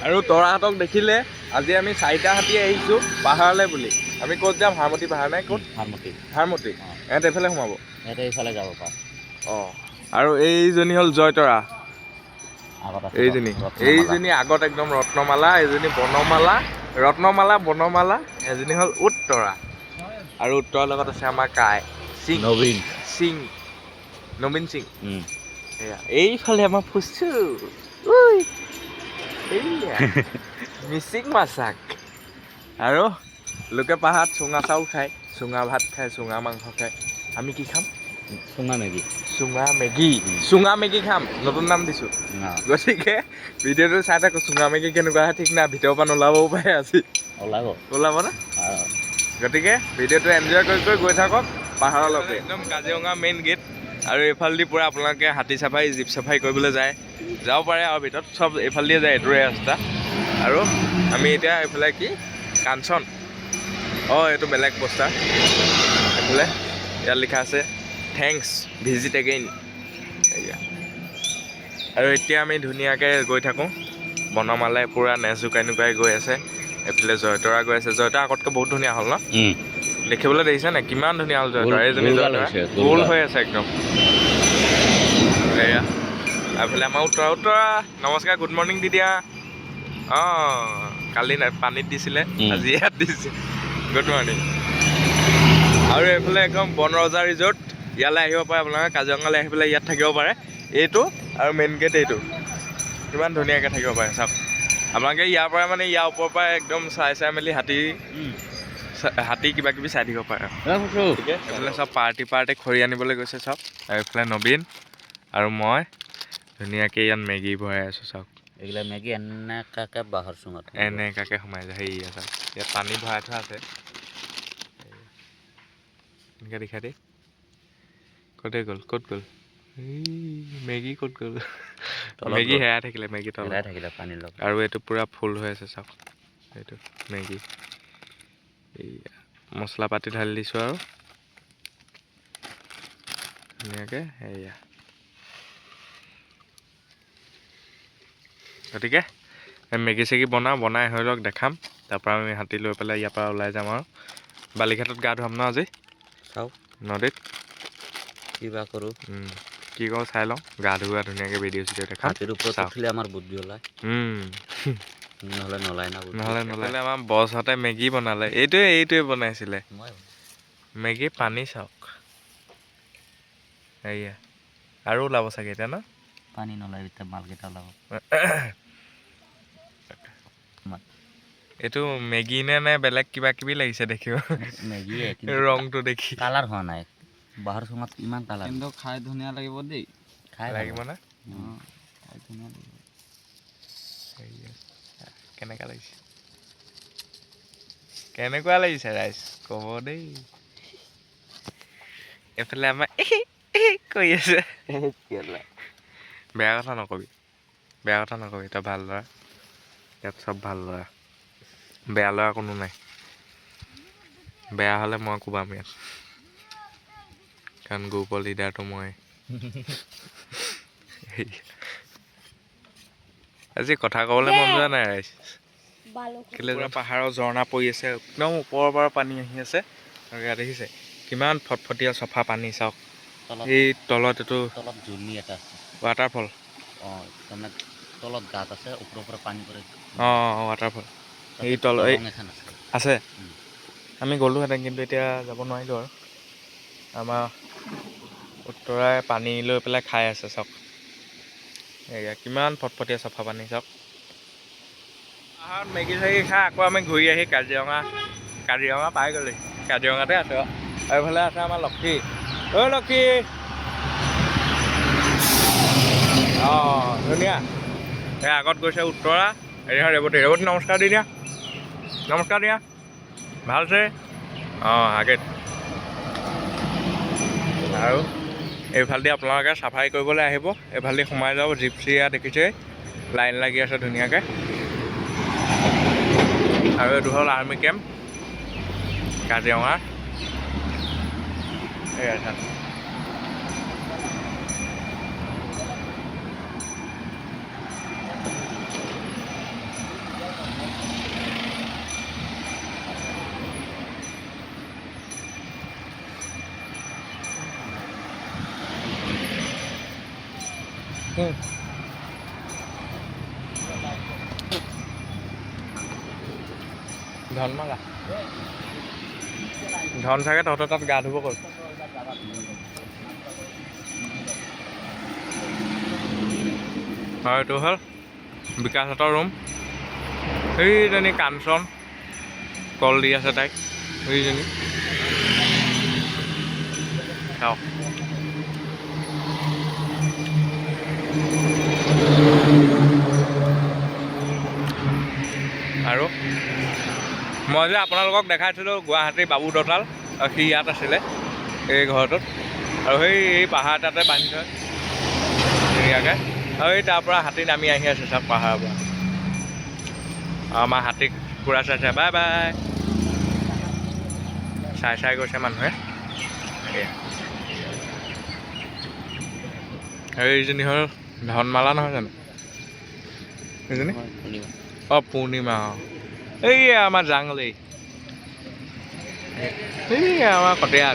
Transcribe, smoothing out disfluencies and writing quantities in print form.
আৰু তৰাহঁতক দেখিলে আজি আমি 4টা হাতী আহিছোঁ পাহাৰলৈ বুলি। আমি ক'ত যাম? হাৰমতি পাহাৰ নাই ক'ত? হাৰমতি ইহঁত এইফালে সোমাব। সিহঁতে এইফালে যাব পাৰে। অঁ আৰু এইজনী হ'ল জয়তৰা। এইজনী আগত একদম ৰত্নমালা, এইজনী বনমালা, বনমালা, এজনী হ'ল উত্তৰা। আৰু উত্তৰাৰ লগত আছে আমাৰ কাই নবীন সিং। এয়া এইফালে আমাৰ ফুচু মিচিং মাছাক। আৰু লোকে পাহাৰত চুঙা চাউল খায়, চুঙা ভাত খায়, চুঙা মাংস খায়। আমি কি খাম? চুঙা মেগী খাম। নতুন নাম দিছোঁ। গতিকে ভিডিঅ'টো চাই থাকোঁ। চুঙা মেগী কেনেকুৱা হয় ঠিক নাই, ভিতৰৰ পৰা নোলাবও পাৰে আজি। ওলাব না? গতিকে ভিডিঅ'টো এনজয় কৰি গৈ থাকক পাহাৰলৈকে। একদম কাজিৰঙা মেইন গেট। আৰু এইফালেদি পূৰা আপোনালোকে হাতী চাফাৰী, জীপ চাফাৰী কৰিবলৈ যাব পাৰে। আৰু ভিতৰত চব এইফালেদিয়ে যায়, এইটোৰে ৰাস্তা। আৰু আমি এতিয়া এইফালে কি কাঞ্চন, এইটো বেলেগ পোষ্টাৰ। এইফালে ইয়াত লিখা আছে থেংকছ ভিজিট এগেইন। আৰু এতিয়া আমি ধুনীয়াকৈ গৈ থাকোঁ। বনমালাই পূৰা নেচ জোকাই গৈ আছে। এইফালে জয়তৰা গৈ আছে। জয়তৰা আগতকৈ বহুত ধুনীয়া হ'ল ন? দেখিবলৈ দেখিছে নাই কিমান ধুনীয়া হ'ল জয়তৰা? এইজনী জয়তৰা গোল হৈ আছে একদম। এয়া এইফালে আমাৰ উত্তৰা নমস্কাৰ, গুড মৰ্ণিং দি দিয়া। কালি পানীত দিছিলে, আজি ইয়াত দিছে। Good morning. আৰু এইফালে একদম বন ৰজা ৰিজৰ্ট। ইয়ালৈ আহিব পাৰে আপোনালোকে, কাজিৰঙালৈ আহি পেলাই ইয়াত থাকিব পাৰে। এইটো আৰু মেইন গেট এইটো। কিমান ধুনীয়াকৈ থাকিব পাৰে চাওক। আপোনালোকে ইয়াৰ পৰা মানে ইয়াৰ ওপৰৰ পৰা একদম চাই মেলি হাতী কিবা কিবি চাই থাকিব পাৰে। এইফালে চব পাৰ্টি খৰি আনিবলৈ গৈছে চব। আৰু এইফালে নবীন আৰু মই ধুনীয়াকৈ ইয়াত মেগী ভৰাই আছোঁ চাওক। এইগিলা মেগী এনেকাকে বাঁহৰ চুঙাত এনেকাকৈ সোমাই যায়। সেয়া চাওক, ইয়াত পানী ভৰাই থোৱা আছে। এনেকৈ দেখা দেই। ক'ত গ'ল? মেগী ক'ত গ'ল? মেগী হেৰাই থাকিলে, মেগী তলত পানীৰ লগত। আৰু এইটো পূৰা ফুল হৈ আছে চাওক। এইটো মেগী মছলা পাতি ঢালি দিছোঁ আৰু ধুনীয়াকৈ সেয়া। গতিকে মেগী চেগী বনাই হৈ লওক, দেখাম। তাৰপৰা আমি হাতী লৈ পেলাই ইয়াৰ পৰা ওলাই যাম আৰু বালিঘাটত গা ধুৱাম ন আজি। চাওক নদীত কিবা কৰোঁ, কি কৰোঁ চাই লওঁ। গা ধুওৱা ধুনীয়াকৈ ভিডিঅ' চিডিঅ' দেখাম। হাতীৰ ওপৰত উঠিলে আমাৰ বুদ্ধি ওলায়, নহ'লে নোলায় না। নহ'লে আমাৰ বছহঁতে মেগী বনালে। এইটোৱে বনাইছিলে মেগী। পানী চাওক সেয়া। আৰু ওলাব চাগে এতিয়া ন? পানী নোলায় এতিয়া, মালকেইটা ওলাব। এইটো মেগী নে বেলেগ কিবা কিবি লাগিছে দেখিব, মেগীয়ে কিন্তু ৰংটো দেখি। কালাৰ হোৱা নাই। বাঁহৰ চুঙাত ইমান কালাৰ, কিন্তু খাই ধুনীয়া লাগিব দেই। খাই লাগিব না? খাই ধুনীয়া লাগিব। কেনেকুৱা লাগিছে ৰাইজ ক'ব দেই। এইফালে আমাৰ কৰি আছে। বেয়া কথা নকবি, তই ভাল ল'ৰা। ইয়াত চব ভাল ল'ৰা, বেয়া ল'ৰা কোনো নাই। বেয়া হ'লে মই কোবাম ইয়াত, কাৰণ গ্ৰুপৰ লিডাৰটো মই। আজি কথা ক'বলৈ মন যোৱা নাই ৰাইজ। কেলৈ পাহাৰৰ ঝৰ্ণা পৰি আছে, একদম ওপৰৰ পৰা পানী আহি আছে। আৰু ইয়াত দেখিছে কিমান ফটফটীয়া চফা পানী চাওক। এই তলত এইটো জুলনি এটা আছে, ৱাটাৰফল। তাৰমানে তলত গাঁত আছে, ওপৰৰ পৰা পানী পৰে। ৱাটাৰফল এই এখন আছে। আমি গ'লোহেঁতেন কিন্তু এতিয়া যাব নোৱাৰিলোঁ আৰু। আমাৰ উত্তৰাই পানী লৈ পেলাই খাই আছে চাওক। এয়া কিমান ফটফটীয়া চফা পানী চাওক। পাহাৰত মেগী চেগী খাই আকৌ আমি ঘূৰি আহি কাজিৰঙা পাই গ'লো। কাজিৰঙাতে আছোঁ আৰু এইফালে আছে আমাৰ লক্ষী। লক্ষী ধুনীয়া। এই আগত গৈছে উত্তৰা। ৰেৱতী নমস্কাৰ দি দিয়া, ভালছে। আগে আৰু এইফালেদি আপোনালোকে চাফাৰী কৰিবলৈ আহিব, এইফালেদি সোমাই যাব। জিপচিয়া দেখিছে লাইন লাগি আছে ধুনীয়াকৈ। আৰু এইটো হ'ল আৰ্মি কেম্প কাজিৰঙা। এয়া ধনমালা ধন চাগে তহঁতৰ তাত গা ধুব ক'ল হয় এইটো হ'ল বিকাশহঁতৰ ৰুম সেইজনী কাঞ্চন কল দি আছে তাইক সেইজনী চাওক আৰু মই যে আপোনালোকক দেখাইছিলোঁ গুৱাহাটীৰ বাবু দঁতাল সি ইয়াত আছিলে এই ঘৰটোত আৰু এই পাহাৰ তাতে বান্ধি থয় ধুনীয়াকৈ আৰু এই তাৰ পৰা হাতী নামি আহি আছে চাওক পাহাৰৰ পৰা আমাৰ হাতীক পূৰা চাইছে বাই বাই চাই গৈছে মানুহে এইজনী হ'ল ধনমালা নহয় জানো সেইজনী অঁ পূৰ্ণিমা অঁ এই আমাৰ জাংলি এই আমাৰ কটীয়া